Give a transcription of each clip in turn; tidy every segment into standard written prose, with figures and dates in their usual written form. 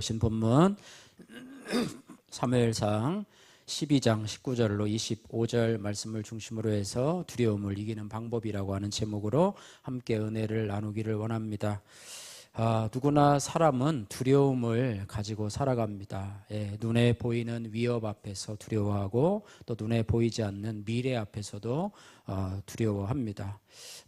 읽으신 본문 사무엘상 12장 19절로 25절 말씀을 중심으로 해서 두려움을 이기는 방법이라고 하는 제목으로 함께 은혜를 나누기를 원합니다. 누구나 사람은 두려움을 가지고 살아갑니다. 눈에 보이는 위협 앞에서 두려워하고 또 눈에 보이지 않는 미래 앞에서도 두려워합니다.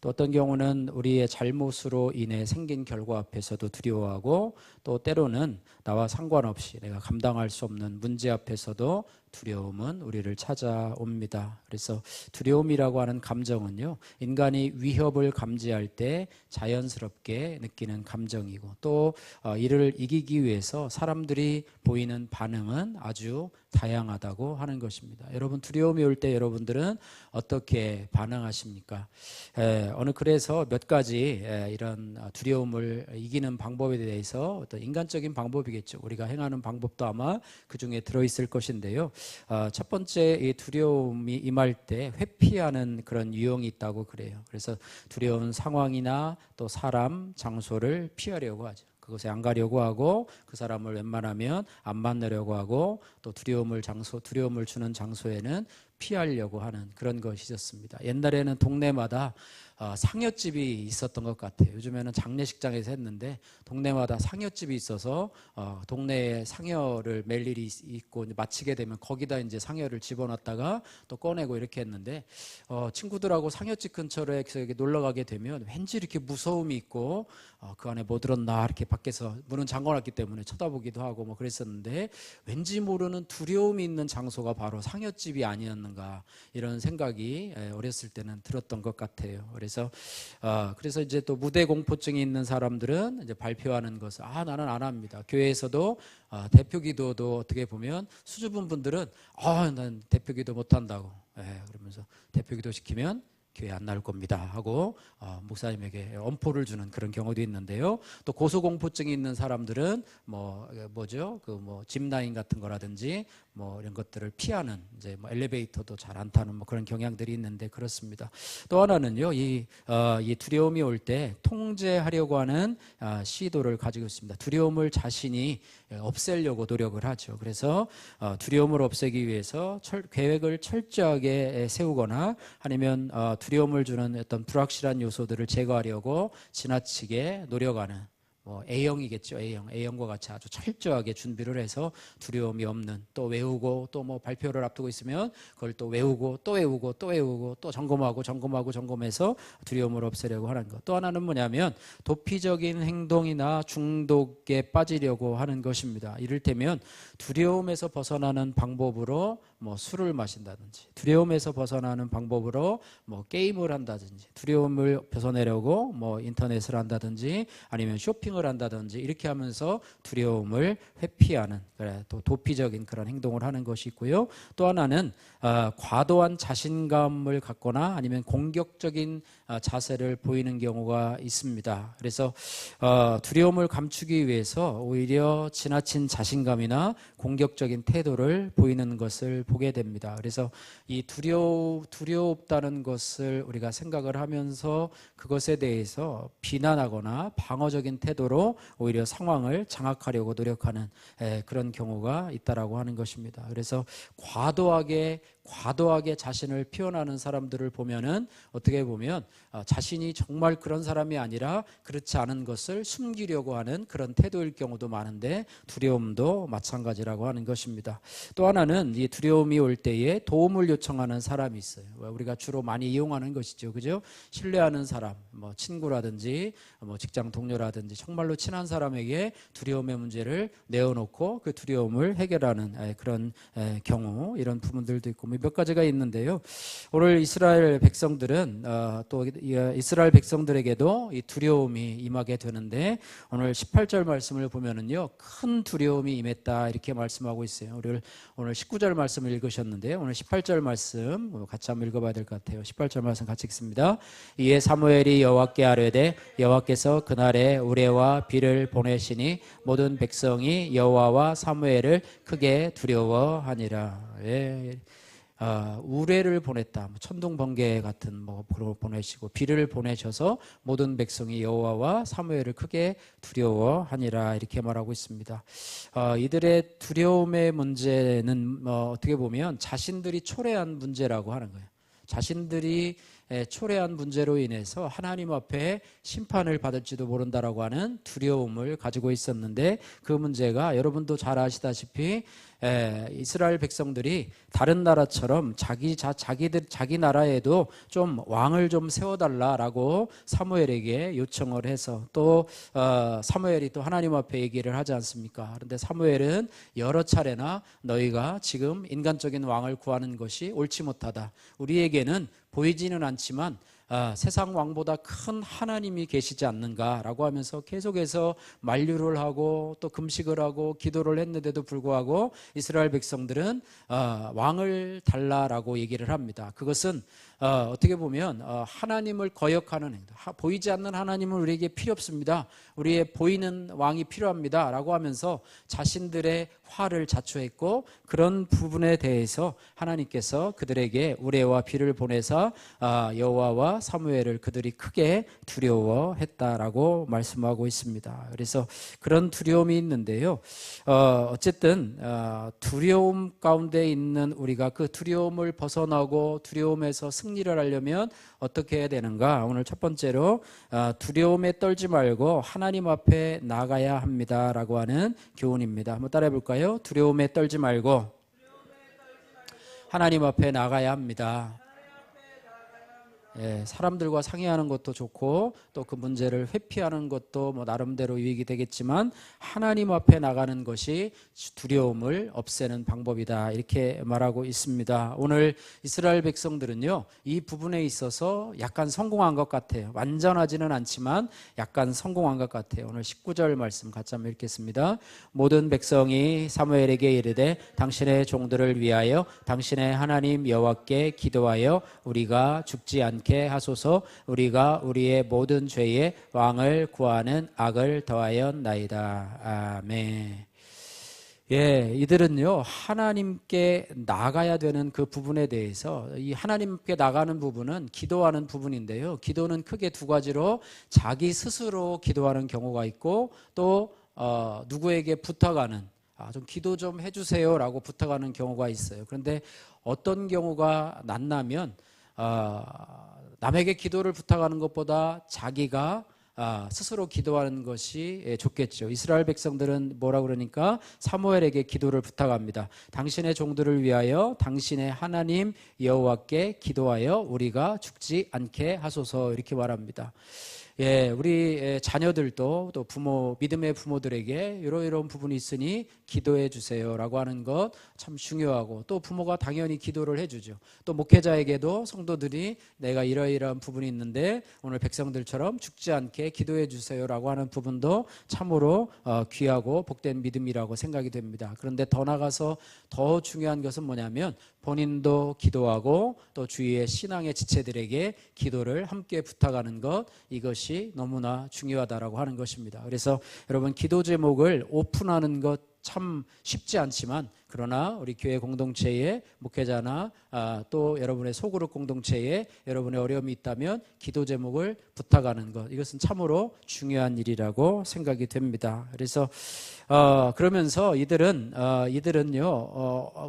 또 어떤 경우는 우리의 잘못으로 인해 생긴 결과 앞에서도 두려워하고 또 때로는 나와 상관없이 내가 감당할 수 없는 문제 앞에서도 두려움은 우리를 찾아옵니다. 그래서 두려움이라고 하는 감정은요, 인간이 위협을 감지할 때 자연스럽게 느끼는 감정이고 또 이를 이기기 위해서 사람들이 보이는 반응은 아주 다양하다고 하는 것입니다. 여러분, 두려움이 올 때 여러분들은 어떻게 반응하십니까? 그래서 몇 가지 이런 두려움을 이기는 방법에 대해서 어떤 인간적인 방법이겠죠. 우리가 행하는 방법도 아마 그 중에 들어있을 것인데요. 첫 번째, 이 두려움이 임할 때 회피하는 그런 유형이 있다고 그래요. 그래서 두려운 상황이나 또 사람, 장소를 피하려고 하죠. 그곳에 안 가려고 하고 그 사람을 웬만하면 안 만나려고 하고 또 두려움을 주는 장소에는 피하려고 하는 그런 것이 있었습니다. 옛날에는 동네마다 상여집이 있었던 것 같아요. 요즘에는 장례식장에서 했는데 동네마다 상여집이 있어서 동네에 상여를 맬 일이 있고 마치게 되면 거기다 이제 상여를 집어넣었다가 또 꺼내고 이렇게 했는데 친구들하고 상여집 근처로 이렇게 놀러 가게 되면 왠지 이렇게 무서움이 있고 그 안에 뭐 들었나 이렇게 밖에서 문은 잠궈놨기 때문에 쳐다보기도 하고 뭐 그랬었는데 왠지 모르는 두려움이 있는 장소가 바로 상여집이 아니었는가 이런 생각이 어렸을 때는 들었던 것 같아요. 그래서 이제 또 무대 공포증이 있는 사람들은 이제 발표하는 것을 나는 안 합니다. 교회에서도 대표 기도도 어떻게 보면 수줍은 분들은 난 대표 기도 못 한다고 그러면서 대표 기도 시키면 교회 안 나올 겁니다 하고 목사님에게 엄포를 주는 그런 경우도 있는데요. 또 고소공포증이 있는 사람들은 짚라인 같은 거라든지 이런 것들을 피하는 이제 엘리베이터도 잘 안 타는 그런 경향들이 있는데 그렇습니다. 또 하나는요, 이 두려움이 올 때 통제하려고 하는 시도를 가지고 있습니다. 두려움을 자신이 없애려고 노력을 하죠. 그래서 두려움을 없애기 위해서 계획을 철저하게 세우거나 아니면 두려움을 주는 어떤 불확실한 요소들을 제거하려고 지나치게 노력하는 A형이겠죠. A형과 같이 아주 철저하게 준비를 해서 두려움이 없는, 또 외우고 또 발표를 앞두고 있으면 그걸 또 외우고 또 외우고 또 외우고 또 점검해서 두려움을 없애려고 하는 것. 또 하나는 뭐냐면 도피적인 행동이나 중독에 빠지려고 하는 것입니다. 이를테면 두려움에서 벗어나는 방법으로 술을 마신다든지, 두려움에서 벗어나는 방법으로 게임을 한다든지, 두려움을 벗어내려고 인터넷을 한다든지 아니면 쇼핑을 한다든지 이렇게 하면서 두려움을 회피하는 또 도피적인 그런 행동을 하는 것이 있고요. 또 하나는 과도한 자신감을 갖거나 아니면 공격적인 자세를 보이는 경우가 있습니다. 그래서 두려움을 감추기 위해서 오히려 지나친 자신감이나 공격적인 태도를 보이는 것을 보게 됩니다. 그래서 이 두렵다는 것을 우리가 생각을 하면서 그것에 대해서 비난하거나 방어적인 태도로 오히려 상황을 장악하려고 노력하는 그런 경우가 있다라고 하는 것입니다. 그래서 과도하게 자신을 표현하는 사람들을 보면은 어떻게 보면 자신이 정말 그런 사람이 아니라 그렇지 않은 것을 숨기려고 하는 그런 태도일 경우도 많은데 두려움도 마찬가지라고 하는 것입니다. 또 하나는 이 두려움이 올 때에 도움을 요청하는 사람이 있어요. 우리가 주로 많이 이용하는 것이죠. 그죠? 신뢰하는 사람, 친구라든지 직장 동료라든지 정말로 친한 사람에게 두려움의 문제를 내어놓고 그 두려움을 해결하는 그런 경우, 이런 부분들도 있고 몇 가지가 있는데요. 오늘 이스라엘 백성들은 또 이스라엘 백성들에게도 이 두려움이 임하게 되는데 오늘 18절 말씀을 보면은요, 큰 두려움이 임했다 이렇게 말씀하고 있어요. 우리 오늘 19절 말씀을 읽으셨는데요. 오늘 18절 말씀 같이 한번 읽어봐야 될 것 같아요. 18절 말씀 같이 읽습니다. 이에 사무엘이 여호와께 아뢰되 여호와께서 그날에 우레와 비를 보내시니 모든 백성이 여호와와 사무엘을 크게 두려워하니라. 우레를 보냈다. 천둥 번개 같은 뭐 보내시고 비를 보내셔서 모든 백성이 여호와와 사무엘을 크게 두려워하니라 이렇게 말하고 있습니다. 이들의 두려움의 문제는 어떻게 보면 자신들이 초래한 문제라고 하는 거예요. 자신들이 초래한 문제로 인해서 하나님 앞에 심판을 받을지도 모른다라고 하는 두려움을 가지고 있었는데 그 문제가 여러분도 잘 아시다시피 이스라엘 백성들이 다른 나라처럼 자기 나라에도 좀 왕을 좀 세워달라라고 사무엘에게 요청을 해서 또 사무엘이 또 하나님 앞에 얘기를 하지 않습니까? 그런데 사무엘은 여러 차례나 너희가 지금 인간적인 왕을 구하는 것이 옳지 못하다. 우리에게는 보이지는 않지만 세상 왕보다 큰 하나님이 계시지 않는가라고 하면서 계속해서 만류를 하고 또 금식을 하고 기도를 했는데도 불구하고 이스라엘 백성들은 왕을 달라라고 얘기를 합니다. 그것은 어떻게 보면 하나님을 거역하는 행동, 보이지 않는 하나님은 우리에게 필요 없습니다. 우리의 보이는 왕이 필요합니다 라고 하면서 자신들의 화를 자초했고 그런 부분에 대해서 하나님께서 그들에게 우레와 비를 보내사 여호와와 사무엘을 그들이 크게 두려워했다라고 말씀하고 있습니다. 그래서 그런 두려움이 있는데요. 어쨌든 두려움 가운데 있는 우리가 그 두려움을 벗어나고 두려움에서 승리를 하려면 어떻게 해야 되는가? 오늘 첫 번째로 두려움에 떨지 말고 하나님 앞에 나가야 합니다라고 하는 교훈입니다. 한번 따라해 볼까요? 두려움에 떨지 말고 하나님 앞에 나가야 합니다. 사람들과 상의하는 것도 좋고 또 그 문제를 회피하는 것도 뭐 나름대로 유익이 되겠지만 하나님 앞에 나가는 것이 두려움을 없애는 방법이다 이렇게 말하고 있습니다. 오늘 이스라엘 백성들은요 이 부분에 있어서 약간 성공한 것 같아요. 완전하지는 않지만 약간 성공한 것 같아요. 오늘 19절 말씀 같이 한번 읽겠습니다. 모든 백성이 사무엘에게 이르되 당신의 종들을 위하여 당신의 하나님 여호와께 기도하여 우리가 죽지 않게 하소서. 우리가 우리의 모든 죄에 왕을 구하는 악을 더하였나이다. 아멘. 이들은요 하나님께 나가야 되는 그 부분에 대해서 이 하나님께 나가는 부분은 기도하는 부분인데요. 기도는 크게 두 가지로 자기 스스로 기도하는 경우가 있고 또 누구에게 부탁하는 좀 기도 좀 해주세요라고 부탁하는 경우가 있어요. 그런데 어떤 경우가 낫냐면 남에게 기도를 부탁하는 것보다 자기가 스스로 기도하는 것이 좋겠죠. 이스라엘 백성들은 뭐라 그러니까 사무엘에게 기도를 부탁합니다. 당신의 종들을 위하여 당신의 하나님 여호와께 기도하여 우리가 죽지 않게 하소서 이렇게 말합니다. 우리 자녀들도 또 부모, 믿음의 부모들에게 이러이러한 부분이 있으니 기도해 주세요라고 하는 것 참 중요하고 또 부모가 당연히 기도를 해주죠. 또 목회자에게도 성도들이 내가 이러이러한 부분이 있는데 오늘 백성들처럼 죽지 않게 기도해 주세요라고 하는 부분도 참으로 귀하고 복된 믿음이라고 생각이 됩니다. 그런데 더 나가서 더 중요한 것은 뭐냐면 본인도 기도하고 또 주위의 신앙의 지체들에게 기도를 함께 부탁하는 것 이것이 너무나 중요하다라고 하는 것입니다. 그래서 여러분 기도 제목을 오픈하는 것 참 쉽지 않지만 그러나 우리 교회 공동체에 목회자나 또 여러분의 소그룹 공동체에 여러분의 어려움이 있다면 기도 제목을 부탁하는 것 이것은 참으로 중요한 일이라고 생각이 됩니다. 그래서 그러면서 이들은요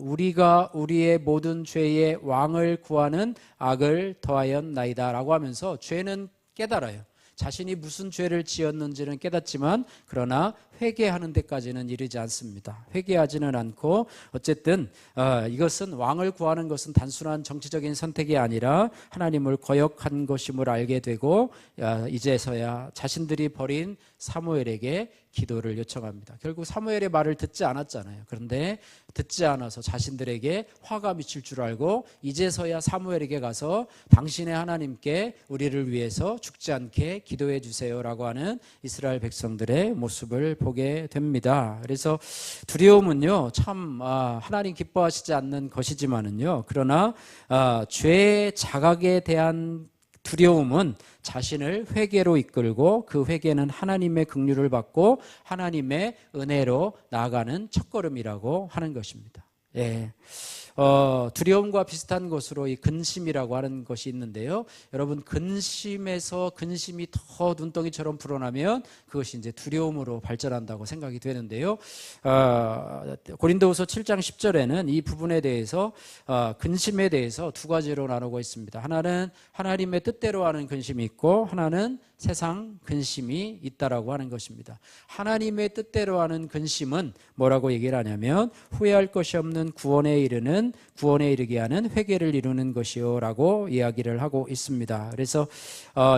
우리가 우리의 모든 죄의 왕을 구하는 악을 더하였나이다라고 하면서 죄는 깨달아요. 자신이 무슨 죄를 지었는지는 깨닫지만 그러나 회개하는 데까지는 이르지 않습니다. 회개하지는 않고 어쨌든 이것은 왕을 구하는 것은 단순한 정치적인 선택이 아니라 하나님을 거역한 것임을 알게 되고 이제서야 자신들이 버린 사무엘에게 기도를 요청합니다. 결국 사무엘의 말을 듣지 않았잖아요. 그런데 듣지 않아서 자신들에게 화가 미칠 줄 알고 이제서야 사무엘에게 가서 당신의 하나님께 우리를 위해서 죽지 않게 기도해 주세요라고 하는 이스라엘 백성들의 모습을 보게 됩니다. 그래서 두려움은요 참 하나님 기뻐하시지 않는 것이지만은요 그러나 죄의 자각에 대한 두려움은 자신을 회개로 이끌고 그 회개는 하나님의 긍휼을 받고 하나님의 은혜로 나아가는 첫걸음이라고 하는 것입니다. 예. 두려움과 비슷한 것으로 이 근심이라고 하는 것이 있는데요. 여러분, 근심에서 근심이 더 눈덩이처럼 불어나면 그것이 이제 두려움으로 발전한다고 생각이 되는데요. 고린도후서 7장 10절에는 이 부분에 대해서 근심에 대해서 두 가지로 나누고 있습니다. 하나는 하나님의 뜻대로 하는 근심이 있고, 하나는 세상 근심이 있다라고 하는 것입니다. 하나님의 뜻대로 하는 근심은 뭐라고 얘기를 하냐면 후회할 것이 없는 구원에 이르게 하는 회개를 이루는 것이요라고 이야기를 하고 있습니다. 그래서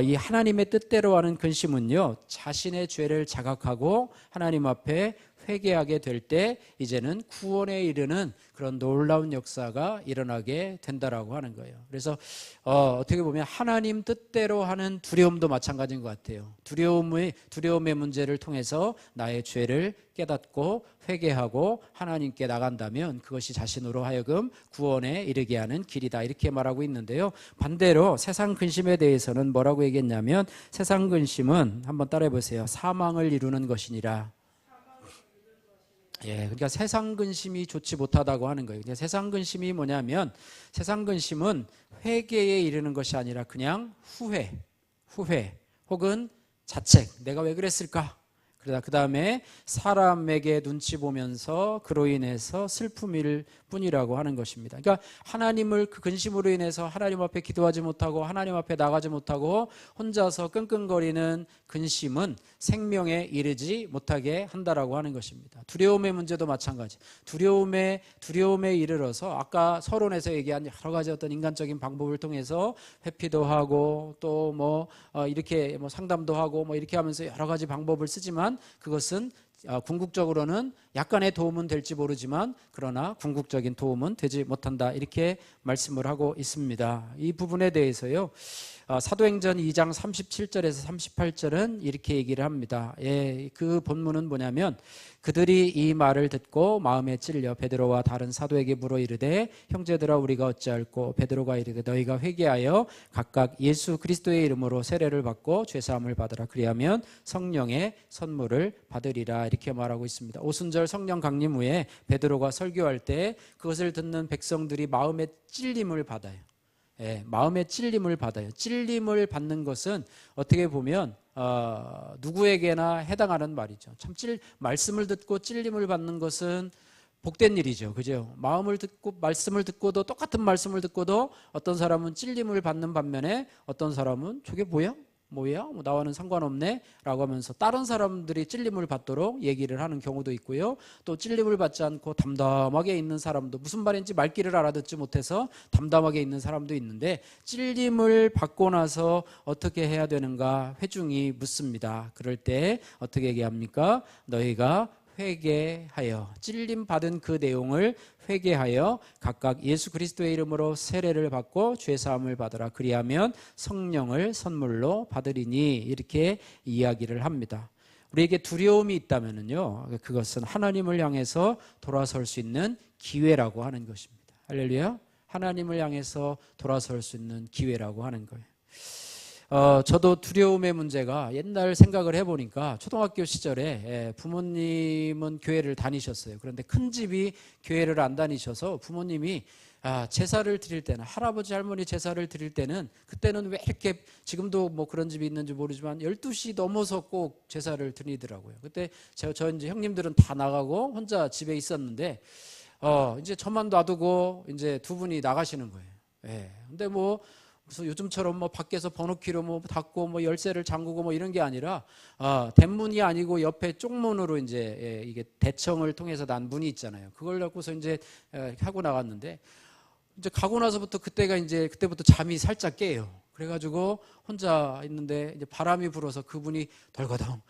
이 하나님의 뜻대로 하는 근심은요, 자신의 죄를 자각하고 하나님 앞에 회개하게 될 때 이제는 구원에 이르는 그런 놀라운 역사가 일어나게 된다라고 하는 거예요. 그래서 어떻게 보면 하나님 뜻대로 하는 두려움도 마찬가지인 것 같아요. 두려움의 문제를 통해서 나의 죄를 깨닫고 회개하고 하나님께 나간다면 그것이 자신으로 하여금 구원에 이르게 하는 길이다, 이렇게 말하고 있는데요. 반대로 세상 근심에 대해서는 뭐라고 얘기했냐면, 세상 근심은 한번 따라해 보세요. 사망을 이루는 것이니라. 예, 그러니까 세상 근심이 좋지 못하다고 하는 거예요. 세상 근심이 뭐냐면, 세상 근심은 회개에 이르는 것이 아니라 그냥 후회 혹은 자책, 내가 왜 그랬을까? 그러다 그 다음에 사람에게 눈치 보면서 그로 인해서 슬픔일 뿐이라고 하는 것입니다. 그러니까 하나님을 그 근심으로 인해서 하나님 앞에 기도하지 못하고 하나님 앞에 나가지 못하고 혼자서 끙끙거리는 근심은 생명에 이르지 못하게 한다라고 하는 것입니다. 두려움의 문제도 마찬가지. 두려움에 이르러서 아까 서론에서 얘기한 여러 가지 어떤 인간적인 방법을 통해서 회피도 하고 또 이렇게 상담도 하고 이렇게 하면서 여러 가지 방법을 쓰지만 그것은 궁극적으로는 약간의 도움은 될지 모르지만 그러나 궁극적인 도움은 되지 못한다, 이렇게 말씀을 하고 있습니다. 이 부분에 대해서요, 사도행전 2장 37절에서 38절은 이렇게 얘기를 합니다. 예, 그 본문은 뭐냐면, 그들이 이 말을 듣고 마음에 찔려 베드로와 다른 사도에게 물어 이르되, 형제들아 우리가 어찌할꼬? 베드로가 이르되, 너희가 회개하여 각각 예수 그리스도의 이름으로 세례를 받고 죄사함을 받으라. 그리하면 성령의 선물을 받으리라, 이렇게 말하고 있습니다. 오순절 성령 강림 후에 베드로가 설교할 때 그것을 듣는 백성들이 마음에 찔림을 받아요. 예, 마음의 찔림을 받아요. 찔림을 받는 것은 어떻게 보면 누구에게나 해당하는 말이죠. 참 말씀을 듣고 찔림을 받는 것은 복된 일이죠. 그죠? 말씀을 듣고도, 똑같은 말씀을 듣고도 어떤 사람은 찔림을 받는 반면에 어떤 사람은 저게 뭐야? 나와는 상관없네 라고 하면서 다른 사람들이 찔림을 받도록 얘기를 하는 경우도 있고요. 또 찔림을 받지 않고 담담하게 있는 사람도, 무슨 말인지 말귀를 알아듣지 못해서 담담하게 있는 사람도 있는데, 찔림을 받고 나서 어떻게 해야 되는가 회중이 묻습니다. 그럴 때 어떻게 얘기합니까? 너희가 회개하여, 찔림 받은 그 내용을 회개하여 각각 예수 그리스도의 이름으로 세례를 받고 죄사함을 받으라. 그리하면 성령을 선물로 받으리니, 이렇게 이야기를 합니다. 우리에게 두려움이 있다면요, 그것은 하나님을 향해서 돌아설 수 있는 기회라고 하는 것입니다. 할렐루야. 하나님을 향해서 돌아설 수 있는 기회라고 하는 거예요. 저도 두려움의 문제가 옛날 생각을 해보니까, 초등학교 시절에 부모님은 교회를 다니셨어요. 그런데 큰 집이 교회를 안 다니셔서 부모님이 제사를 드릴 때는, 할아버지 할머니 제사를 드릴 때는, 그때는 왜 이렇게, 지금도 그런 집이 있는지 모르지만 12시 넘어서 꼭 제사를 드리더라고요. 그때 저 이제 형님들은 다 나가고 혼자 집에 있었는데 이제 저만 놔두고 이제 두 분이 나가시는 거예요. 예. 근데 무슨 요즘처럼 밖에서 번호키로 닫고 열쇠를 잠그고 이런 게 아니라 대문이 아니고 옆에 쪽문으로 이제 이게 대청을 통해서 난 문이 있잖아요. 그걸 갖고서 이제 하고 나갔는데, 이제 가고 나서부터 그때부터 잠이 살짝 깨요. 그래가지고 혼자 있는데 이제 바람이 불어서 그분이 덜거덩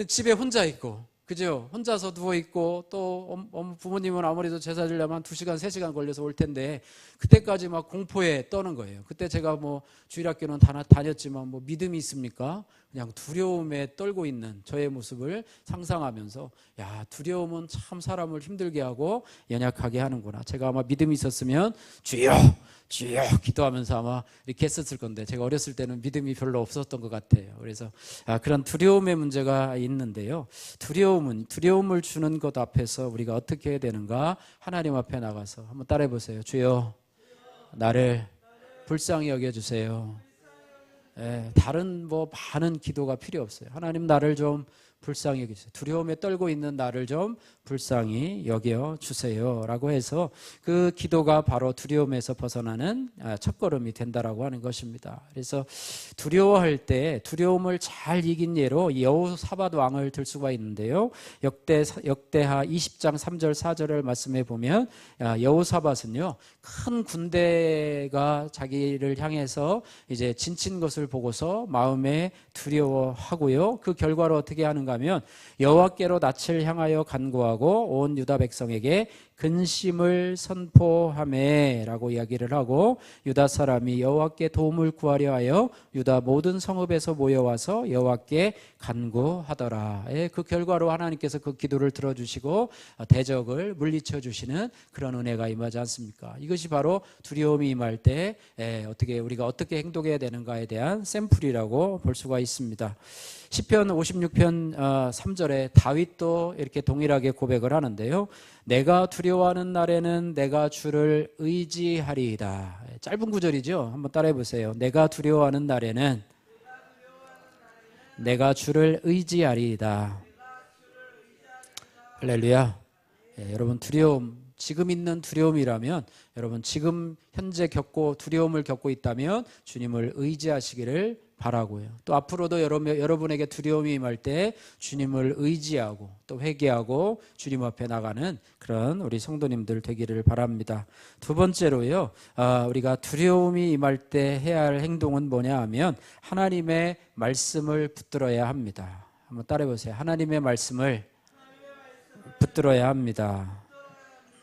집에 혼자 있고, 그죠? 혼자서 누워있고, 또 부모님은 아무래도 제사 드리려면 2시간, 3시간 걸려서 올 텐데, 그때까지 공포에 떠는 거예요. 그때 제가 주일학교는 다녔지만 믿음이 있습니까? 그냥 두려움에 떨고 있는 저의 모습을 상상하면서 야, 두려움은 참 사람을 힘들게 하고 연약하게 하는구나. 제가 아마 믿음이 있었으면 주여 주여 기도하면서 아마 이렇게 했었을 건데 제가 어렸을 때는 믿음이 별로 없었던 것 같아요. 그래서 그런 두려움의 문제가 있는데요. 두려움을 주는 것 앞에서 우리가 어떻게 해야 되는가? 하나님 앞에 나가서 한번 따라해 보세요. 주여 나를 불쌍히 여겨주세요. 다른 많은 기도가 필요 없어요. 하나님 나를 좀 불쌍히 여기세요. 두려움에 떨고 있는 나를 좀 불쌍히 여겨주세요 라고 해서 그 기도가 바로 두려움에서 벗어나는 첫걸음이 된다라고 하는 것입니다. 그래서 두려워할 때 두려움을 잘 이긴 예로 여호사밧 왕을 들 수가 있는데요. 역대하 20장 3절 4절을 말씀해 보면 여호사밧은요 큰 군대가 자기를 향해서 이제 진친 것을 보고서 마음에 두려워하고요. 그 결과로 어떻게 하는가 하면 여호와께로 낯을 향하여 간구하고 온 유다 백성에게 근심을 선포하매 라고 이야기를 하고 유다 사람이 여호와께 도움을 구하려 하여 유다 모든 성읍에서 모여와서 여호와께 간구하더라. 그 결과로 하나님께서 그 기도를 들어주시고 대적을 물리쳐 주시는 그런 은혜가 임하지 않습니까? 이것이 바로 두려움이 임할 때 우리가 어떻게 행동해야 되는가에 대한 샘플이라고 볼 수가 있습니다. 시편 56편 3절에 다윗도 이렇게 동일하게 고백을 하는데요. 내가 두려워하는 날에는 내가 주를 의지하리이다. 짧은 구절이죠. 한번 따라해 보세요. 내가 두려워하는 날에는 내가 주를 의지하리이다. 할렐루야. 여러분 두려움, 지금 있는 두려움이라면 여러분 지금 현재 두려움을 겪고 있다면 주님을 의지하시기를 바라고요. 또 앞으로도 여러분에게 두려움이 임할 때 주님을 의지하고 또 회개하고 주님 앞에 나가는 그런 우리 성도님들 되기를 바랍니다. 두 번째로요, 우리가 두려움이 임할 때 해야 할 행동은 뭐냐 하면 하나님의 말씀을 붙들어야 합니다. 한번 따라해 보세요. 하나님의 말씀을 붙들어야 합니다.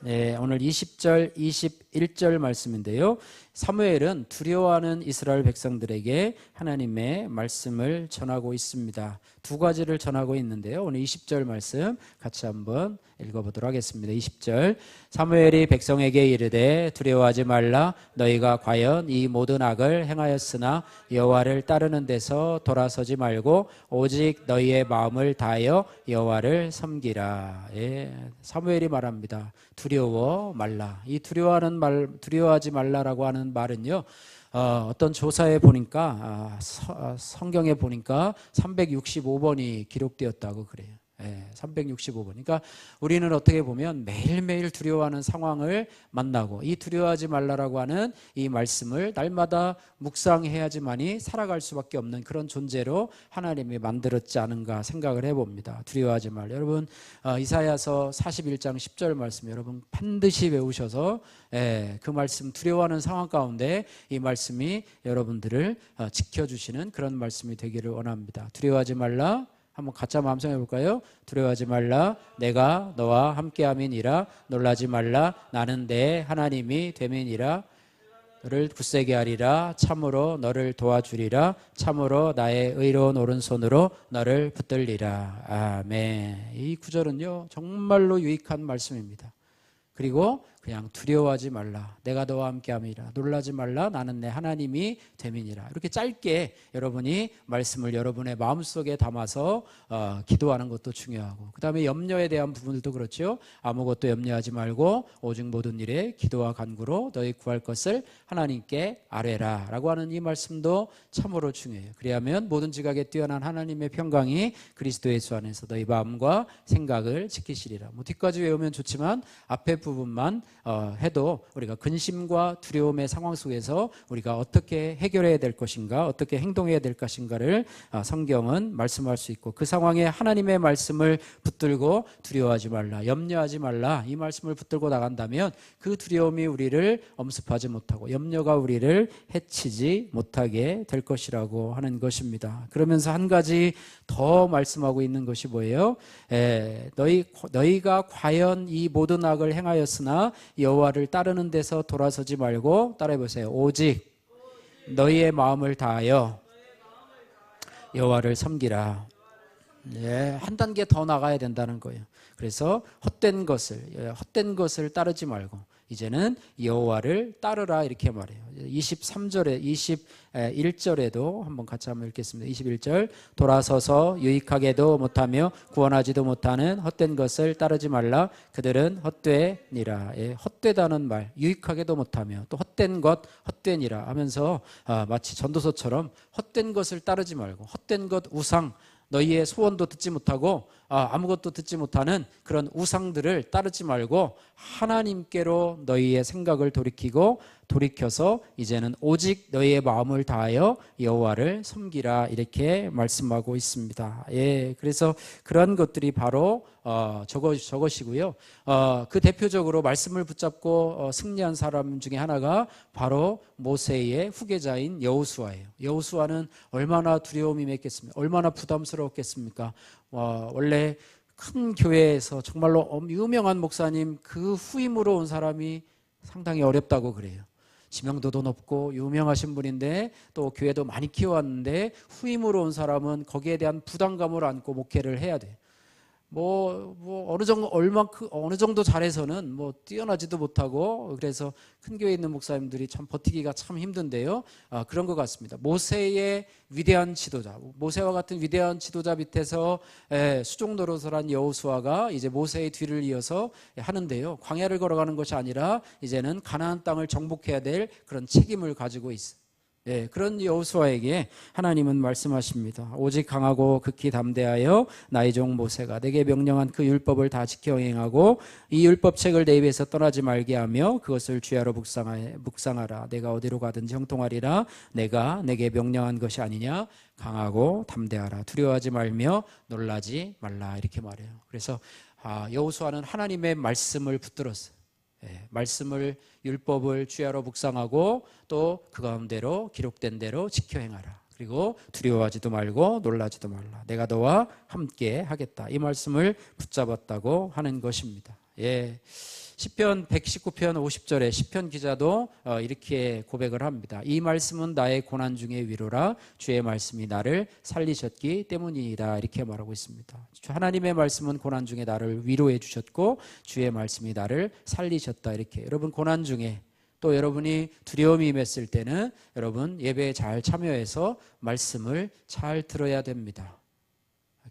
네, 오늘 20절, 21절 말씀인데요. 사무엘은 두려워하는 이스라엘 백성들에게 하나님의 말씀을 전하고 있습니다. 두 가지를 전하고 있는데요. 오늘 20절 말씀 같이 한번 읽어보도록 하겠습니다. 20절 사무엘이 백성에게 이르되 두려워하지 말라. 너희가 과연 이 모든 악을 행하였으나 여호와를 따르는 데서 돌아서지 말고 오직 너희의 마음을 다하여 여호와를 섬기라. 사무엘이 말합니다. 두려워 말라. 이 두려워하지 말라라고 하는 말은요. 어떤 조사에 보니까 성경에 보니까 365번이 기록되었다고 그래요. 365번. 그러니까 우리는 어떻게 보면 매일매일 두려워하는 상황을 만나고 이 두려워하지 말라라고 하는 이 말씀을 날마다 묵상해야지만이 살아갈 수밖에 없는 그런 존재로 하나님이 만들었지 않은가 생각을 해봅니다. 두려워하지 말라. 여러분 이사야서 41장 10절 말씀 여러분 반드시 외우셔서 그 말씀 두려워하는 상황 가운데 이 말씀이 여러분들을 지켜주시는 그런 말씀이 되기를 원합니다. 두려워하지 말라. 한번 같이 한번 암송해 볼까요? 두려워하지 말라. 내가 너와 함께함이니라. 놀라지 말라. 나는 내 하나님이 됨이니라. 너를 굳세게 하리라. 참으로 너를 도와주리라. 참으로 나의 의로운 오른손으로 너를 붙들리라. 아멘. 이 구절은요 정말로 유익한 말씀입니다. 그리고 그냥 두려워하지 말라. 내가 너와 함께함이라. 놀라지 말라. 나는 내 하나님이 됨이니라. 이렇게 짧게 여러분이 말씀을 여러분의 마음속에 담아서 기도하는 것도 중요하고 그 다음에 염려에 대한 부분들도 그렇죠. 아무것도 염려하지 말고 오직 모든 일에 기도와 간구로 너희 구할 것을 하나님께 아뢰라 라고 하는 이 말씀도 참으로 중요해요. 그리하면 모든 지각에 뛰어난 하나님의 평강이 그리스도 예수 안에서 너희 마음과 생각을 지키시리라. 뒷까지 외우면 좋지만 앞에 부분만 해도 우리가 근심과 두려움의 상황 속에서 우리가 어떻게 해결해야 될 것인가 어떻게 행동해야 될 것인가를 성경은 말씀할 수 있고 그 상황에 하나님의 말씀을 붙들고 두려워하지 말라 염려하지 말라 이 말씀을 붙들고 나간다면 그 두려움이 우리를 엄습하지 못하고 염려가 우리를 해치지 못하게 될 것이라고 하는 것입니다. 그러면서 한 가지 더 말씀하고 있는 것이 뭐예요? 너희가 과연 이 모든 악을 행하였으나 여호와를 따르는 데서 돌아서지 말고 따라해보세요. 오직 너희의 마음을 다하여 여호와를 섬기라. 예, 한 단계 더 나가야 된다는 거예요. 그래서 헛된 것을 따르지 말고 이제는 여호와를 따르라 이렇게 말해요. 23절에 21절에도 한번 같이 한번 읽겠습니다. 21절 돌아서서 유익하게도 못하며 구원하지도 못하는 헛된 것을 따르지 말라. 그들은 헛되니라. 예, 헛되다는 말, 유익하게도 못하며 또 헛된 것, 헛되니라 하면서 마치 전도서처럼 헛된 것을 따르지 말고 헛된 것, 우상, 너희의 소원도 듣지 못하고 아무것도 듣지 못하는 그런 우상들을 따르지 말고 하나님께로 너희의 생각을 돌이켜서 이제는 오직 너희의 마음을 다하여 여호와를 섬기라 이렇게 말씀하고 있습니다. 예, 그래서 그런 것들이 바로 저것이고요. 그 대표적으로 말씀을 붙잡고 승리한 사람 중에 하나가 바로 모세의 후계자인 여호수아예요. 여호수아는 얼마나 두려움이 맺겠습니까? 얼마나 부담스러웠겠습니까? 원래 큰 교회에서 정말로 유명한 목사님 그 후임으로 온 사람이 상당히 어렵다고 그래요. 지명도도 높고 유명하신 분인데 또 교회도 많이 키워왔는데 후임으로 온 사람은 거기에 대한 부담감을 안고 목회를 해야 돼요. 어느 정도 잘해서는 뛰어나지도 못하고 그래서 큰 교회에 있는 목사님들이 참 버티기가 참 힘든데요. 그런 것 같습니다. 모세의 위대한 지도자, 모세와 같은 위대한 지도자 밑에서 수종 노릇을 한 여호수아가 이제 모세의 뒤를 이어서 하는데요. 광야를 걸어가는 것이 아니라 이제는 가나안 땅을 정복해야 될 그런 책임을 가지고 있어요. 네, 그런 여호수아에게 하나님은 말씀하십니다. 오직 강하고 극히 담대하여 나의 종 모세가 내게 명령한 그 율법을 다 지켜 행하고 이 율법책을 내 입에서 떠나지 말게 하며 그것을 주야로 묵상하라. 내가 어디로 가든지 형통하리라. 내가 내게 명령한 것이 아니냐. 강하고 담대하라. 두려워하지 말며 놀라지 말라. 이렇게 말해요. 그래서 여호수아는 하나님의 말씀을 붙들었어요. 말씀을 율법을 주야로 묵상하고 또 그 가운데로 기록된 대로 지켜 행하라. 그리고 두려워하지도 말고 놀라지도 말라. 내가 너와 함께 하겠다. 이 말씀을 붙잡았다고 하는 것입니다. 예. 시편 119편 50절에 시편 기자도 이렇게 고백을 합니다. 이 말씀은 나의 고난 중의 위로라. 주의 말씀이 나를 살리셨기 때문이다. 이렇게 말하고 있습니다. 하나님의 말씀은 고난 중에 나를 위로해 주셨고 주의 말씀이 나를 살리셨다. 이렇게 여러분 고난 중에 또 여러분이 두려움이 임했을 때는 여러분 예배에 잘 참여해서 말씀을 잘 들어야 됩니다.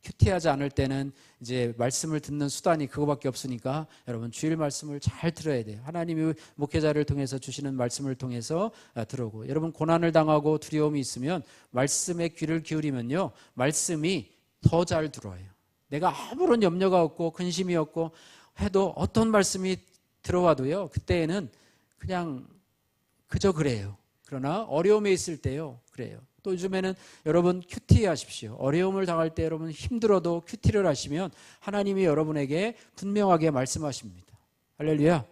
큐티하지 않을 때는 이제 말씀을 듣는 수단이 그거밖에 없으니까 여러분 주일 말씀을 잘 들어야 돼요. 하나님이 목회자를 통해서 주시는 말씀을 통해서 들어오고 여러분 고난을 당하고 두려움이 있으면 말씀에 귀를 기울이면요 말씀이 더 잘 들어와요. 내가 아무런 염려가 없고 근심이 없고 해도 어떤 말씀이 들어와도요 그때에는 그냥 그저 그래요. 그러나 어려움에 있을 때요 그래요. 또 요즘에는 여러분 큐티 하십시오. 어려움을 당할 때 여러분 힘들어도 큐티를 하시면 하나님이 여러분에게 분명하게 말씀하십니다. 할렐루야.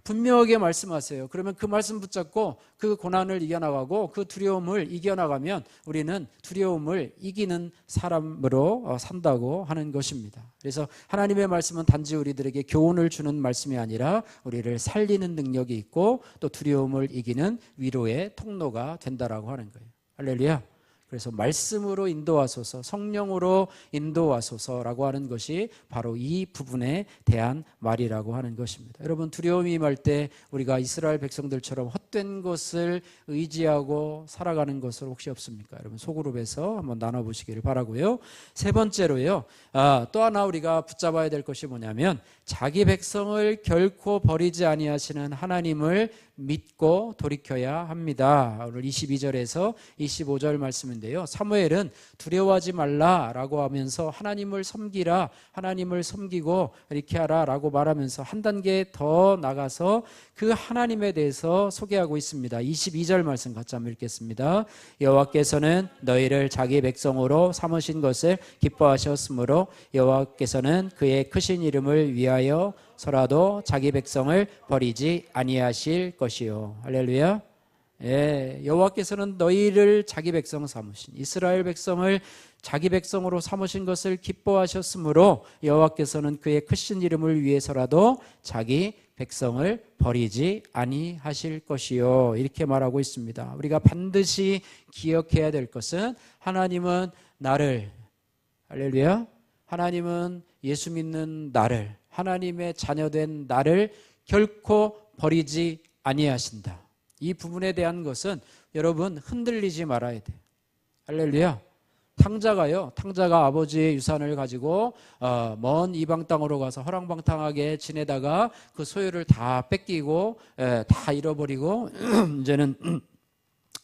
분명하게 말씀하세요. 그러면 그 말씀 붙잡고 그 고난을 이겨나가고 그 두려움을 이겨나가면 우리는 두려움을 이기는 사람으로 산다고 하는 것입니다. 그래서 하나님의 말씀은 단지 우리들에게 교훈을 주는 말씀이 아니라 우리를 살리는 능력이 있고 또 두려움을 이기는 위로의 통로가 된다라고 하는 거예요. 할렐루야. 그래서 말씀으로 인도하소서, 성령으로 인도하소서라고 하는 것이 바로 이 부분에 대한 말이라고 하는 것입니다. 여러분 두려움이 임할 때 우리가 이스라엘 백성들처럼 헛된 것을 의지하고 살아가는 것은 혹시 없습니까? 여러분 소그룹에서 한번 나눠보시기를 바라고요. 세 번째로요. 또 하나 우리가 붙잡아야 될 것이 뭐냐면 자기 백성을 결코 버리지 아니하시는 하나님을 믿고 돌이켜야 합니다. 오늘 22절에서 25절 말씀인데요. 사무엘은 두려워하지 말라라고 하면서 하나님을 섬기라, 하나님을 섬기고 이렇게 하라라고 말하면서 한 단계 더 나가서 그 하나님에 대해서 소개하고 있습니다. 22절 말씀 같이 한번 읽겠습니다. 여호와께서는 너희를 자기 백성으로 삼으신 것을 기뻐하셨으므로 여호와께서는 그의 크신 이름을 위하여서라도 자기 백성을 버리지 아니하실 것이요. 할렐루야. 예, 여호와께서는 너희를 자기 백성 삼으신 이스라엘 백성을 자기 백성으로 삼으신 것을 기뻐하셨으므로 여호와께서는 그의 크신 이름을 위해서라도 자기 백성을 버리지 아니하실 것이요. 이렇게 말하고 있습니다. 우리가 반드시 기억해야 될 것은 하나님은 나를, 할렐루야, 하나님은 예수 믿는 나를, 하나님의 자녀된 나를 결코 버리지 아니하신다. 이 부분에 대한 것은 여러분 흔들리지 말아야 돼요. 할렐루야. 탕자가 아버지의 유산을 가지고 먼 이방 땅으로 가서 허랑방탕하게 지내다가 그 소유를 다 뺏기고 다 잃어버리고 이제는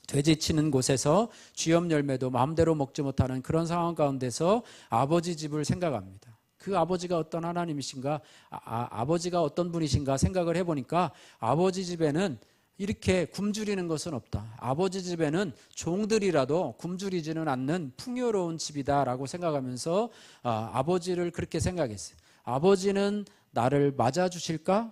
돼지 치는 곳에서 쥐염 열매도 마음대로 먹지 못하는 그런 상황 가운데서 아버지 집을 생각합니다. 그 아버지가 어떤 하나님이신가, 아버지가 어떤 분이신가 생각을 해보니까 아버지 집에는 이렇게 굶주리는 것은 없다. 아버지 집에는 종들이라도 굶주리지는 않는 풍요로운 집이다라고 생각하면서 아버지를 그렇게 생각했어요. 아버지는 나를 맞아주실까?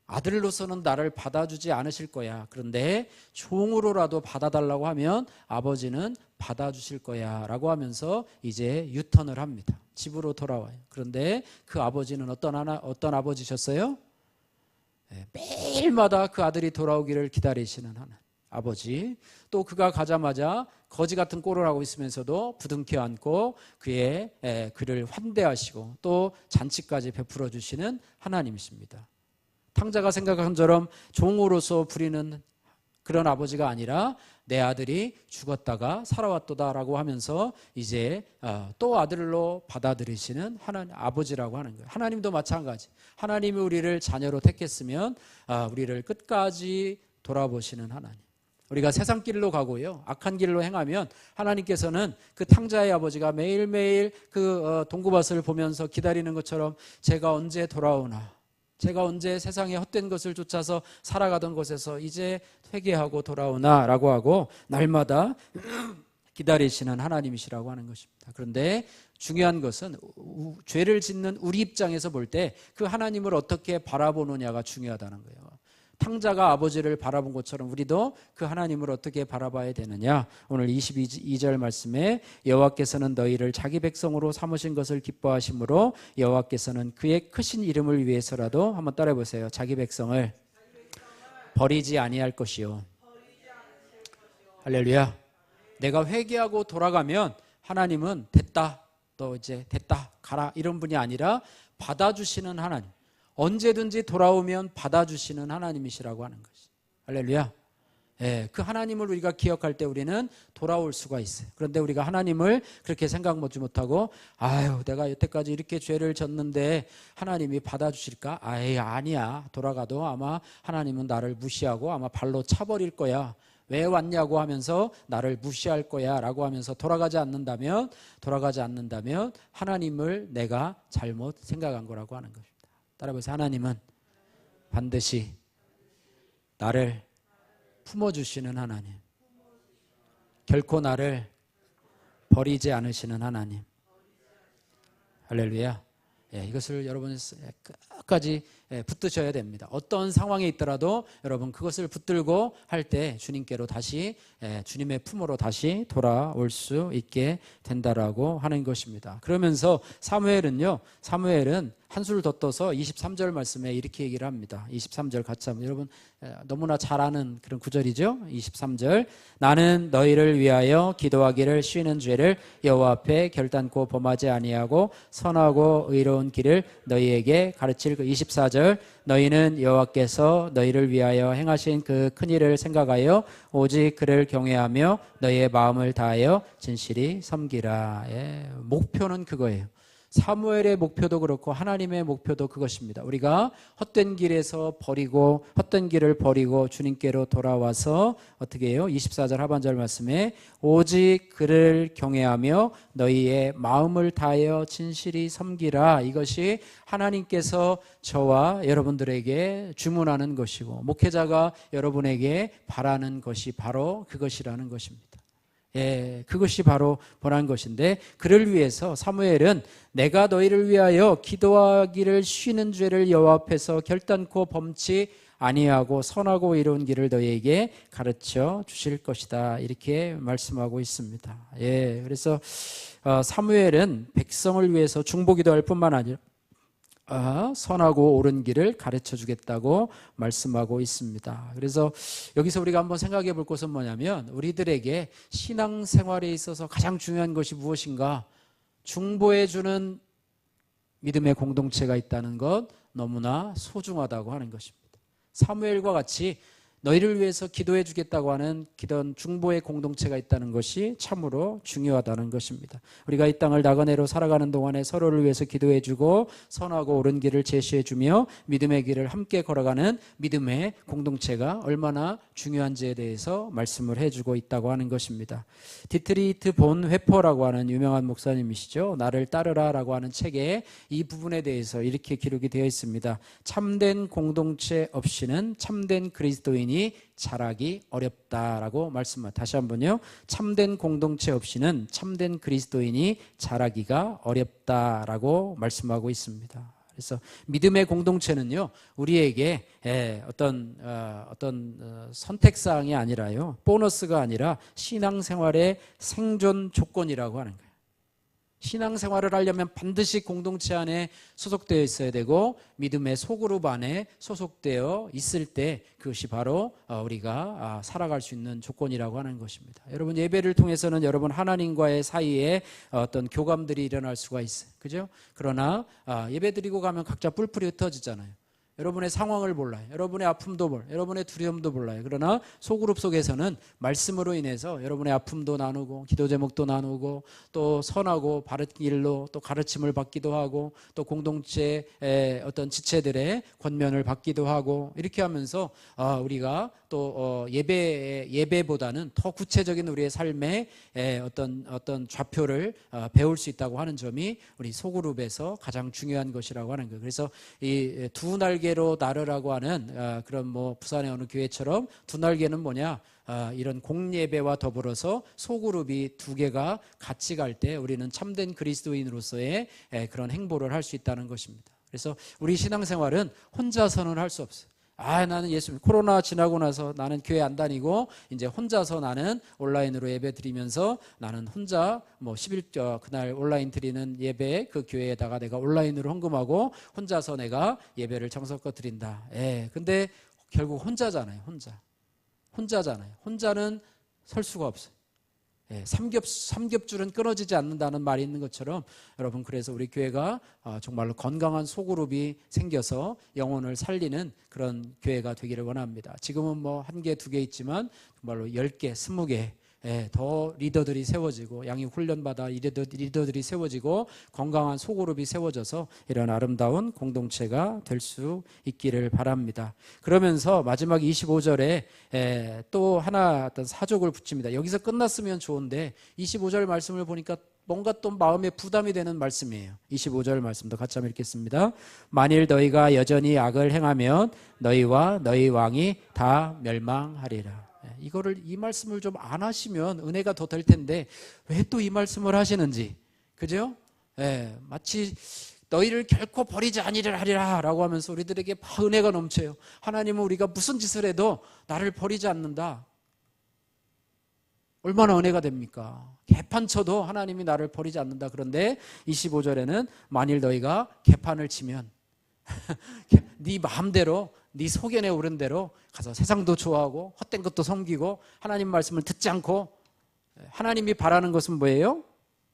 아들로서는 나를 받아주지 않으실 거야. 그런데 종으로라도 받아달라고 하면 아버지는 받아주실 거야 라고 하면서 이제 유턴을 합니다. 집으로 돌아와요. 그런데 그 아버지는 어떤 아버지셨어요? 매일마다 그 아들이 돌아오기를 기다리시는 하나님 아버지. 또 그가 가자마자 거지 같은 꼴을 하고 있으면서도 부둥켜 안고 그를 환대하시고 또 잔치까지 베풀어 주시는 하나님이십니다. 탕자가 생각한 것처럼 종으로서 부리는 그런 아버지가 아니라 내 아들이 죽었다가 살아왔도다라고 하면서 이제 또 아들로 받아들이시는 하나님 아버지라고 하는 거예요. 하나님도 마찬가지. 하나님이 우리를 자녀로 택했으면 우리를 끝까지 돌아보시는 하나님. 우리가 세상 길로 가고요, 악한 길로 행하면 하나님께서는 그 탕자의 아버지가 매일매일 그 동구밭을 보면서 기다리는 것처럼 제가 언제 돌아오나, 제가 언제 세상의 헛된 것을 쫓아서 살아가던 곳에서 이제 회개하고 돌아오나 라고 하고 날마다 기다리시는 하나님이시라고 하는 것입니다. 그런데 중요한 것은 죄를 짓는 우리 입장에서 볼 때 그 하나님을 어떻게 바라보느냐가 중요하다는 거예요. 탕자가 아버지를 바라본 것처럼 우리도 그 하나님을 어떻게 바라봐야 되느냐. 오늘 22절 말씀에 여호와께서는 너희를 자기 백성으로 삼으신 것을 기뻐하심으로 여호와께서는 그의 크신 이름을 위해서라도 한번 따라해 보세요. 자기 백성을 버리지 아니할 것이요. 할렐루야. 내가 회개하고 돌아가면 하나님은 됐다, 너 이제 됐다, 가라 이런 분이 아니라 받아주시는 하나님. 언제든지 돌아오면 받아주시는 하나님이시라고 하는 것이. 할렐루야. 그 하나님을 우리가 기억할 때 우리는 돌아올 수가 있어요. 그런데 우리가 하나님을 그렇게 생각하지 못하고 내가 여태까지 이렇게 죄를 졌는데 하나님이 받아주실까? 아니야. 돌아가도 아마 하나님은 나를 무시하고 아마 발로 차버릴 거야. 왜 왔냐고 하면서 나를 무시할 거야 라고 하면서 돌아가지 않는다면 하나님을 내가 잘못 생각한 거라고 하는 것입니다. 따라해보세요. 하나님은 반드시 나를 품어주시는 하나님, 결코 나를 버리지 않으시는 하나님. 할렐루야. 이것을 여러분 끝까지 붙드셔야 됩니다. 어떤 상황에 있더라도 여러분 그것을 붙들고 할 때 주님께로 다시 주님의 품으로 다시 돌아올 수 있게 된다라고 하는 것입니다. 그러면서 사무엘은 한술 더 떠서 23절 말씀에 이렇게 얘기를 합니다. 23절 같이 한번 여러분 너무나 잘 아는 그런 구절이죠. 23절 나는 너희를 위하여 기도하기를 쉬는 죄를 여호와 앞에 결단코 범하지 아니하고 선하고 의로운 길을 너희에게 가르칠 24절 너희는 여호와께서 너희를 위하여 행하신 그 큰 일을 생각하여 오직 그를 경외하며 너희의 마음을 다하여 진실히 섬기라. 목표는 그거예요. 사무엘의 목표도 그렇고 하나님의 목표도 그것입니다. 우리가 헛된 길을 버리고 주님께로 돌아와서 어떻게 해요? 24절 하반절 말씀에 오직 그를 경외하며 너희의 마음을 다하여 진실히 섬기라. 이것이 하나님께서 저와 여러분들에게 주문하는 것이고 목회자가 여러분에게 바라는 것이 바로 그것이라는 것입니다. 그것이 바로 본한 것인데 그를 위해서 사무엘은 내가 너희를 위하여 기도하기를 쉬는 죄를 여호와 앞에서 결단코 범치 아니하고 선하고 이로운 길을 너희에게 가르쳐 주실 것이다 이렇게 말씀하고 있습니다. 그래서 사무엘은 백성을 위해서 중보기도할 뿐만 아니라 선하고 옳은 길을 가르쳐 주겠다고 말씀하고 있습니다. 그래서 여기서 우리가 한번 생각해 볼 것은 뭐냐면 우리들에게 신앙생활에 있어서 가장 중요한 것이 무엇인가? 중보해 주는 믿음의 공동체가 있다는 것 너무나 소중하다고 하는 것입니다. 사무엘과 같이 너희를 위해서 기도해 주겠다고 하는 기도원 중보의 공동체가 있다는 것이 참으로 중요하다는 것입니다. 우리가 이 땅을 나그네로 살아가는 동안에 서로를 위해서 기도해 주고 선하고 옳은 길을 제시해 주며 믿음의 길을 함께 걸어가는 믿음의 공동체가 얼마나 중요한지에 대해서 말씀을 해주고 있다고 하는 것입니다. 디트리히트 본 회퍼라고 하는 유명한 목사님이시죠. 나를 따르라라고 하는 책에 이 부분에 대해서 이렇게 기록이 되어 있습니다. 참된 공동체 없이는 참된 그리스도인이 자라기 어렵다라고 말씀합니다. 다시 한번요. 참된 공동체 없이는 참된 그리스도인이 자라기가 어렵다라고 말씀하고 있습니다. 그래서 믿음의 공동체는요, 우리에게 어떤 선택사항이 아니라요, 보너스가 아니라 신앙생활의 생존 조건이라고 하는 거예요. 신앙생활을 하려면 반드시 공동체 안에 소속되어 있어야 되고 믿음의 소그룹 안에 소속되어 있을 때 그것이 바로 우리가 살아갈 수 있는 조건이라고 하는 것입니다. 여러분, 예배를 통해서는 여러분 하나님과의 사이에 어떤 교감들이 일어날 수가 있어요. 그죠? 그러나 예배 드리고 가면 각자 뿔뿔이 흩어지잖아요. 여러분의 상황을 몰라요. 여러분의 아픔도 몰라요. 여러분의 두려움도 몰라요. 그러나 소그룹 속에서는 말씀으로 인해서 여러분의 아픔도 나누고 기도 제목도 나누고 또 선하고 바른 길로 또 가르침을 받기도 하고 또 공동체의 어떤 지체들의 권면을 받기도 하고 이렇게 하면서 우리가 또 예배보다는 더 구체적인 우리의 삶의 어떤 좌표를 배울 수 있다고 하는 점이 우리 소그룹에서 가장 중요한 것이라고 하는 거예요. 그래서 이 두 날개로 나르라고 하는 그런 뭐 부산의 어느 교회처럼 두 날개는 뭐냐? 이런 공예배와 더불어서 소그룹이 두 개가 같이 갈 때 우리는 참된 그리스도인으로서의 그런 행보를 할 수 있다는 것입니다. 그래서 우리 신앙생활은 혼자서는 할 수 없어요. 나는 예수 코로나 지나고 나서 나는 교회 안 다니고 이제 혼자서 나는 온라인으로 예배 드리면서 나는 혼자 뭐 11조 그날 온라인 드리는 예배 그 교회에다가 내가 온라인으로 헌금하고 혼자서 내가 예배를 정성껏 드린다. 근데 결국 혼자잖아요. 혼자잖아요. 혼자는 설 수가 없어요. 삼겹줄은 끊어지지 않는다는 말이 있는 것처럼 여러분, 그래서 우리 교회가 정말로 건강한 소그룹이 생겨서 영혼을 살리는 그런 교회가 되기를 원합니다. 지금은 뭐 1개, 2개 있지만 정말로 10개, 20개 더 리더들이 세워지고 양육 훈련받아 리더들이 세워지고 건강한 소그룹이 세워져서 이런 아름다운 공동체가 될 수 있기를 바랍니다. 그러면서 마지막 25절에 또 하나 어떤 사족을 붙입니다. 여기서 끝났으면 좋은데 25절 말씀을 보니까 뭔가 또 마음에 부담이 되는 말씀이에요. 25절 말씀도 같이 한번 읽겠습니다. 만일 너희가 여전히 악을 행하면 너희와 너희 왕이 다 멸망하리라. 이 말씀을 좀 안 하시면 은혜가 더 될 텐데 왜 또 이 말씀을 하시는지, 그죠? 마치 너희를 결코 버리지 아니하리라 라고 하면서 우리들에게 은혜가 넘쳐요. 하나님은 우리가 무슨 짓을 해도 나를 버리지 않는다. 얼마나 은혜가 됩니까? 개판 쳐도 하나님이 나를 버리지 않는다. 그런데 25절에는 만일 너희가 개판을 치면 네 마음대로 네 소견에 오른 대로 가서 세상도 좋아하고 헛된 것도 섬기고 하나님 말씀을 듣지 않고, 하나님이 바라는 것은 뭐예요?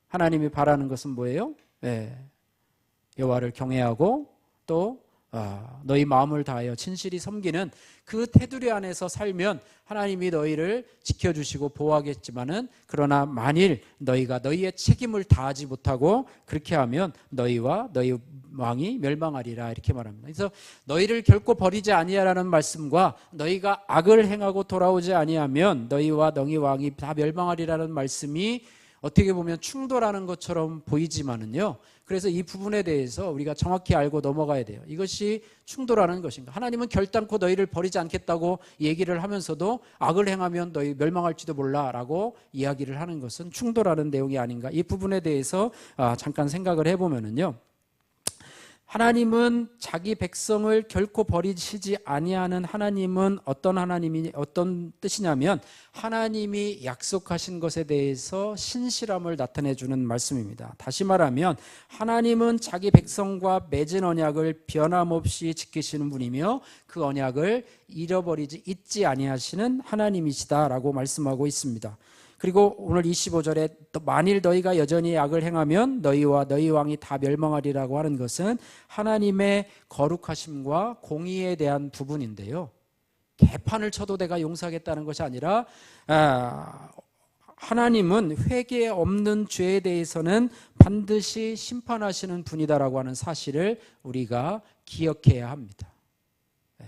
하나님이 바라는 것은 뭐예요? 여호와를 경외하고 또 너희 마음을 다하여 진실이 섬기는 그 테두리 안에서 살면 하나님이 너희를 지켜주시고 보호하겠지만은, 그러나 만일 너희가 너희의 책임을 다하지 못하고 그렇게 하면 너희와 너희 왕이 멸망하리라 이렇게 말합니다. 그래서 너희를 결코 버리지 아니하라는 말씀과 너희가 악을 행하고 돌아오지 아니하면 너희와 너희 왕이 다 멸망하리라는 말씀이 어떻게 보면 충돌하는 것처럼 보이지만은요, 그래서 이 부분에 대해서 우리가 정확히 알고 넘어가야 돼요. 이것이 충돌하는 것인가? 하나님은 결단코 너희를 버리지 않겠다고 얘기를 하면서도 악을 행하면 너희 멸망할지도 몰라라고 이야기를 하는 것은 충돌하는 내용이 아닌가? 이 부분에 대해서 잠깐 생각을 해보면은요, 하나님은 자기 백성을 결코 버리시지 아니하는 하나님은 어떤 뜻이냐면 하나님이 약속하신 것에 대해서 신실함을 나타내 주는 말씀입니다. 다시 말하면 하나님은 자기 백성과 맺은 언약을 변함없이 지키시는 분이며 그 언약을 잊지 아니하시는 하나님이시다라고 말씀하고 있습니다. 그리고 오늘 25절에 또 만일 너희가 여전히 악을 행하면 너희와 너희 왕이 다 멸망하리라고 하는 것은 하나님의 거룩하심과 공의에 대한 부분인데요. 개판을 쳐도 내가 용서하겠다는 것이 아니라 하나님은 회개 없는 죄에 대해서는 반드시 심판하시는 분이다라고 하는 사실을 우리가 기억해야 합니다.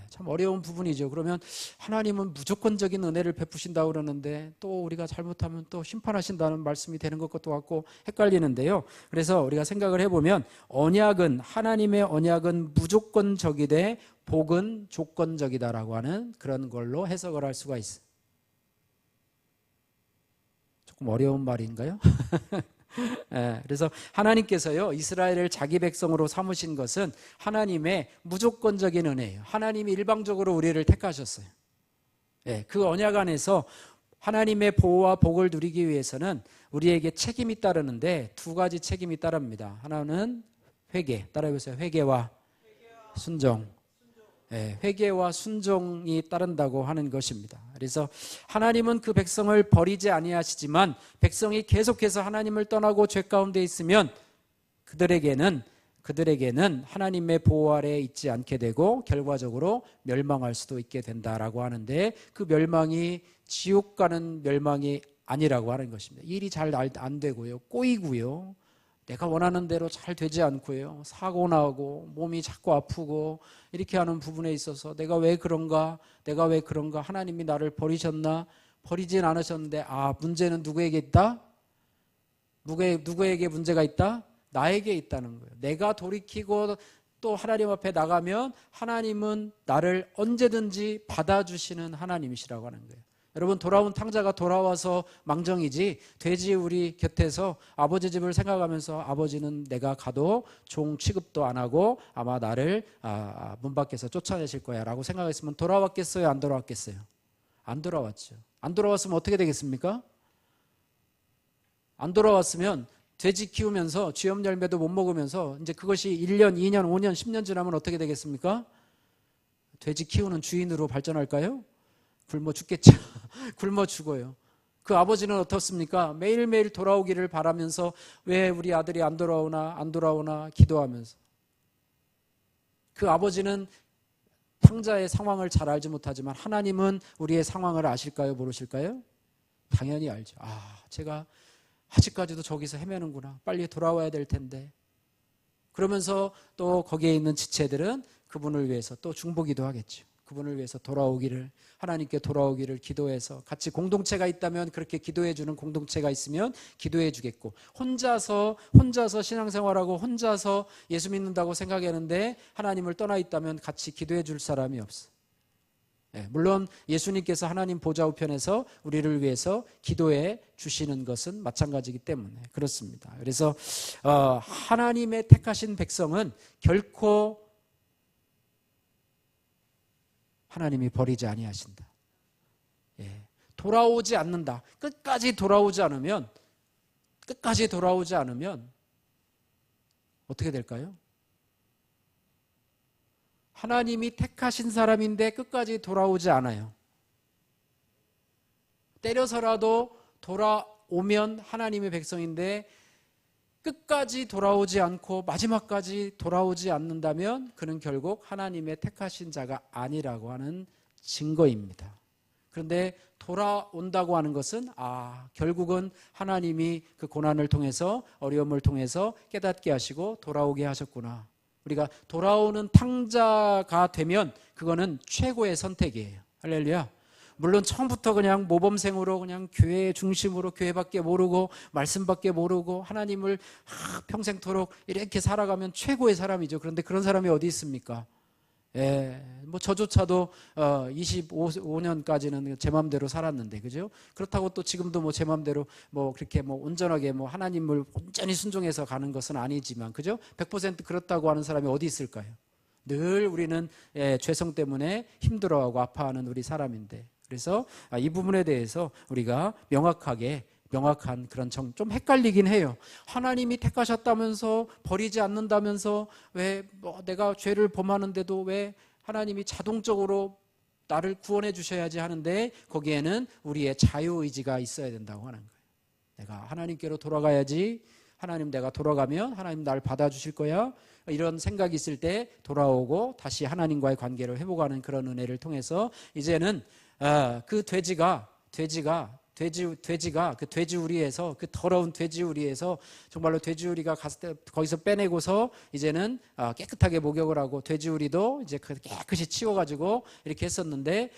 참 어려운 부분이죠. 그러면 하나님은 무조건적인 은혜를 베푸신다고 그러는데 또 우리가 잘못하면 또 심판하신다는 말씀이 되는 것도 같고 헷갈리는데요. 그래서 우리가 생각을 해보면 하나님의 언약은 무조건적이되 복은 조건적이다라고 하는 그런 걸로 해석을 할 수가 있어요. 조금 어려운 말인가요? 그래서 하나님께서요 이스라엘을 자기 백성으로 삼으신 것은 하나님의 무조건적인 은혜예요. 하나님이 일방적으로 우리를 택하셨어요. 그 언약 안에서 하나님의 보호와 복을 누리기 위해서는 우리에게 책임이 따르는데 두 가지 책임이 따릅니다. 하나는 회개, 따라해보세요. 회개와 순종. 회개와 순종이 따른다고 하는 것입니다. 그래서 하나님은 그 백성을 버리지 아니하시지만 백성이 계속해서 하나님을 떠나고 죄 가운데 있으면 그들에게는 하나님의 보호 아래에 있지 않게 되고 결과적으로 멸망할 수도 있게 된다라고 하는데 그 멸망이 지옥 가는 멸망이 아니라고 하는 것입니다. 일이 잘 안 되고요. 꼬이고요. 내가 원하는 대로 잘 되지 않고요. 사고 나고 몸이 자꾸 아프고 이렇게 하는 부분에 있어서 내가 왜 그런가? 하나님이 나를 버리셨나? 버리진 않으셨는데 문제는 누구에게 있다? 누구에게 문제가 있다? 나에게 있다는 거예요. 내가 돌이키고 또 하나님 앞에 나가면 하나님은 나를 언제든지 받아주시는 하나님이시라고 하는 거예요. 여러분 돌아온 탕자가 돌아와서 망정이지 돼지 우리 곁에서 아버지 집을 생각하면서 아버지는 내가 가도 종 취급도 안 하고 아마 나를 문 밖에서 쫓아내실 거야 라고 생각했으면 돌아왔겠어요? 안 돌아왔겠어요? 안 돌아왔죠. 안 돌아왔으면 어떻게 되겠습니까? 안 돌아왔으면 돼지 키우면서 쥐염 열매도 못 먹으면서 이제 그것이 1년, 2년, 5년, 10년 지나면 어떻게 되겠습니까? 돼지 키우는 주인으로 발전할까요? 굶어 죽겠죠. 굶어 죽어요. 그 아버지는 어떻습니까? 매일매일 돌아오기를 바라면서 왜 우리 아들이 안 돌아오나 기도하면서 그 아버지는 탕자의 상황을 잘 알지 못하지만 하나님은 우리의 상황을 아실까요? 모르실까요? 당연히 알죠. 제가 아직까지도 저기서 헤매는구나. 빨리 돌아와야 될 텐데. 그러면서 또 거기에 있는 지체들은 그분을 위해서 또 중보기도 하겠죠. 그분을 위해서 하나님께 돌아오기를 기도해서 같이 공동체가 있다면 그렇게 기도해 주는 공동체가 있으면 기도해 주겠고 혼자서 신앙생활하고 혼자서 예수 믿는다고 생각하는데 하나님을 떠나 있다면 같이 기도해 줄 사람이 없어. 물론 예수님께서 하나님 보좌 우편에서 우리를 위해서 기도해 주시는 것은 마찬가지이기 때문에 그렇습니다. 그래서 하나님의 택하신 백성은 결코 하나님이 버리지 아니하신다. 돌아오지 않는다. 끝까지 돌아오지 않으면 어떻게 될까요? 하나님이 택하신 사람인데 끝까지 돌아오지 않아요. 때려서라도 돌아오면 하나님의 백성인데 끝까지 돌아오지 않고 마지막까지 돌아오지 않는다면 그는 결국 하나님의 택하신 자가 아니라고 하는 증거입니다. 그런데 돌아온다고 하는 것은 결국은 하나님이 그 고난을 통해서 어려움을 통해서 깨닫게 하시고 돌아오게 하셨구나. 우리가 돌아오는 탕자가 되면 그거는 최고의 선택이에요. 할렐루야. 물론 처음부터 그냥 모범생으로 그냥 교회 중심으로 교회밖에 모르고 말씀밖에 모르고 하나님을 평생토록 이렇게 살아가면 최고의 사람이죠. 그런데 그런 사람이 어디 있습니까? 예, 뭐 저조차도 25년까지는 제 마음대로 살았는데, 그죠? 그렇다고 또 지금도 뭐 제 마음대로 뭐 그렇게 뭐 온전하게 뭐 하나님을 온전히 순종해서 가는 것은 아니지만, 그죠? 100% 그렇다고 하는 사람이 어디 있을까요? 늘 우리는 죄성 때문에 힘들어하고 아파하는 우리 사람인데, 그래서 이 부분에 대해서 우리가 명확한 그런 좀 헷갈리긴 해요. 하나님이 택하셨다면서 버리지 않는다면서 왜 뭐 내가 죄를 범하는데도 왜 하나님이 자동적으로 나를 구원해 주셔야지 하는데, 거기에는 우리의 자유의지가 있어야 된다고 하는 거예요. 내가 하나님께로 돌아가야지, 하나님 내가 돌아가면 하나님 날 받아주실 거야, 이런 생각이 있을 때 돌아오고 다시 하나님과의 관계를 회복하는 그런 은혜를 통해서 이제는 그 돼지가 그 돼지우리에서, 그 더러운 돼지우리에서 정말로 돼지우리가 갔을 때 거기서 빼내고서 이제는 깨끗하게 목욕을 하고, 돼지우리도 이제 깨끗이 치워가지고 이렇게 했었는데,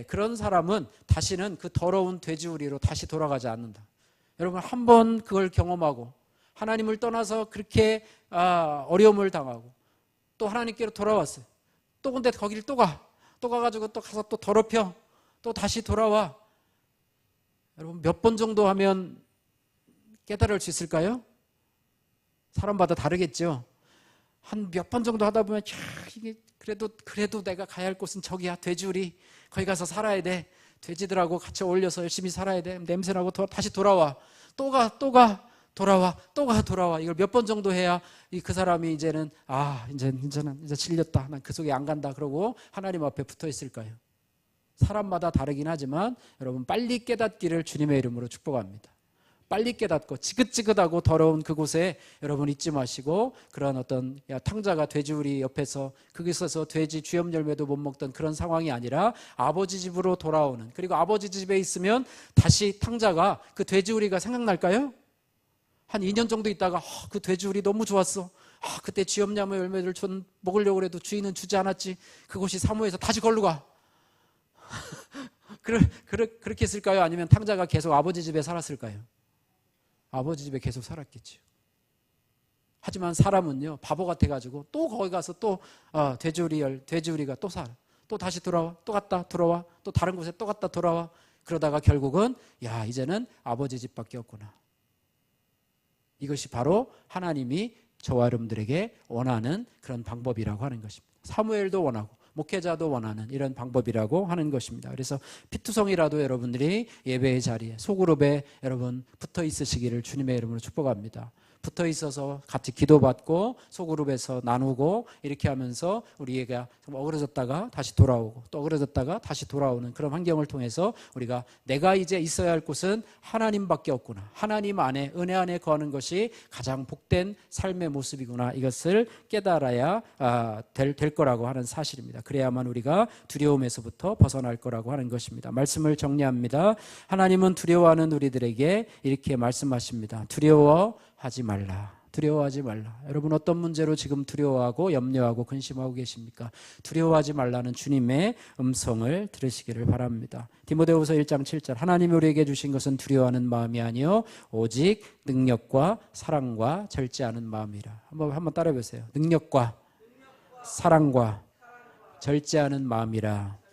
그런 사람은 다시는 그 더러운 돼지우리로 다시 돌아가지 않는다. 여러분, 한번 그걸 경험하고 하나님을 떠나서 그렇게 어려움을 당하고 또 하나님께로 돌아왔어요. 또 근데 거기를 또 가가지고 또 가서 또 더럽혀, 또 다시 돌아와. 여러분, 몇 번 정도 하면 깨달을 수 있을까요? 사람마다 다르겠죠. 한 몇 번 정도 하다 보면 이게 그래도 내가 가야 할 곳은 저기야, 돼지우리. 거기 가서 살아야 돼. 돼지들하고 같이 어울려서 열심히 살아야 돼. 냄새나고 다시 돌아와. 또 가. 돌아와. 이걸 몇 번 정도 해야 그 사람이 이제는 이제 질렸다. 난 그 속에 안 간다. 그러고 하나님 앞에 붙어 있을까요? 사람마다 다르긴 하지만 여러분, 빨리 깨닫기를 주님의 이름으로 축복합니다. 빨리 깨닫고 지긋지긋하고 더러운 그곳에 여러분 있지 마시고, 그런 어떤 탕자가 돼지우리 옆에서 거기서 돼지 쥐염 열매도 못 먹던 그런 상황이 아니라 아버지 집으로 돌아오는, 그리고 아버지 집에 있으면 다시 탕자가 그 돼지우리가 생각날까요? 한 2년 정도 있다가 그 돼지우리 너무 좋았어. 그때 쥐염 열매를 먹으려고 해도 주인은 주지 않았지. 그곳이 사모해서 다시 걸로 가. 그렇게 했을까요? 아니면 탕자가 계속 아버지 집에 살았을까요? 아버지 집에 계속 살았겠죠. 하지만 사람은요, 바보 같아가지고 또 거기 가서 또 돼지우리가 또 살아. 또 다시 돌아와. 또 갔다 돌아와. 또 다른 곳에 또 갔다 돌아와. 그러다가 결국은 이제는 아버지 집밖에 없구나. 이것이 바로 하나님이 저와 여러분들에게 원하는 그런 방법이라고 하는 것입니다. 사무엘도 원하고 목회자도 원하는 이런 방법이라고 하는 것입니다. 그래서 피투성이라도 여러분들이 예배의 자리에 소그룹에 여러분 붙어 있으시기를 주님의 이름으로 축복합니다. 붙어 있어서 같이 기도받고 소그룹에서 나누고 이렇게 하면서 우리가 좀 어그러졌다가 다시 돌아오고 또 어그러졌다가 다시 돌아오는 그런 환경을 통해서 우리가 내가 이제 있어야 할 곳은 하나님밖에 없구나, 하나님 안에 은혜 안에 거하는 것이 가장 복된 삶의 모습이구나, 이것을 깨달아야 될 거라고 하는 사실입니다. 그래야만 우리가 두려움에서부터 벗어날 거라고 하는 것입니다. 말씀을 정리합니다. 하나님은 두려워하는 우리들에게 이렇게 말씀하십니다. 두려워하지 말라. 여러분, 어떤 문제로 지금 두려워하고 염려하고 근심하고 계십니까? 두려워하지 말라는 주님의 음성을 들으시기를 바랍니다. 디모데후서 1장 7절, 하나님이 우리에게 주신 것은 두려워하는 마음이 아니요 오직 능력과 사랑과 절제하는 마음이라. 한번 따라해 보세요. 능력과 사랑과 절제하는 마음이라.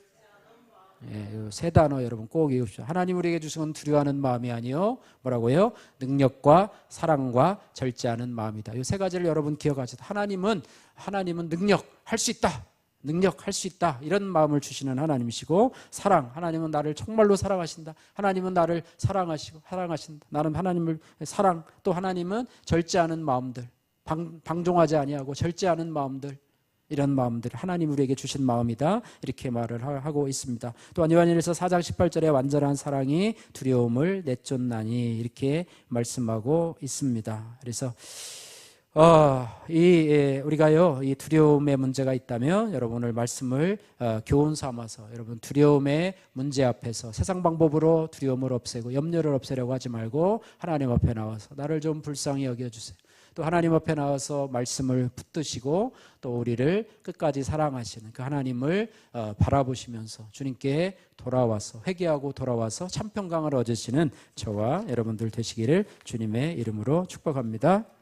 세 단어 여러분 꼭 읽으십시오. 하나님 우리에게 주신 건 두려워하는 마음이 아니요 뭐라고요? 능력과 사랑과 절제하는 마음이다. 이 세 가지를 여러분 기억하세요. 하나님은 능력할 수 있다. 이런 마음을 주시는 하나님이시고, 하나님은 나를 정말로 사랑하신다. 하나님은 나를 사랑하신다. 나는 하나님을 사랑. 또 하나님은 절제하는 마음들, 방종하지 아니하고 절제하는 마음들, 이런 마음들, 하나님 우리에게 주신 마음이다, 이렇게 말을 하고 있습니다. 또한 요한일서 4장 18절에 완전한 사랑이 두려움을 내쫓나니, 이렇게 말씀하고 있습니다. 그래서 우리가요, 이 두려움의 문제가 있다면 여러분 오늘 말씀을 교훈 삼아서 여러분 두려움의 문제 앞에서 세상 방법으로 두려움을 없애고 염려를 없애려고 하지 말고 하나님 앞에 나와서 나를 좀 불쌍히 여겨주세요. 또 하나님 앞에 나와서 말씀을 붙드시고 또 우리를 끝까지 사랑하시는 그 하나님을 바라보시면서 주님께 돌아와서 회개하고 돌아와서 참 평강을 얻으시는 저와 여러분들 되시기를 주님의 이름으로 축복합니다.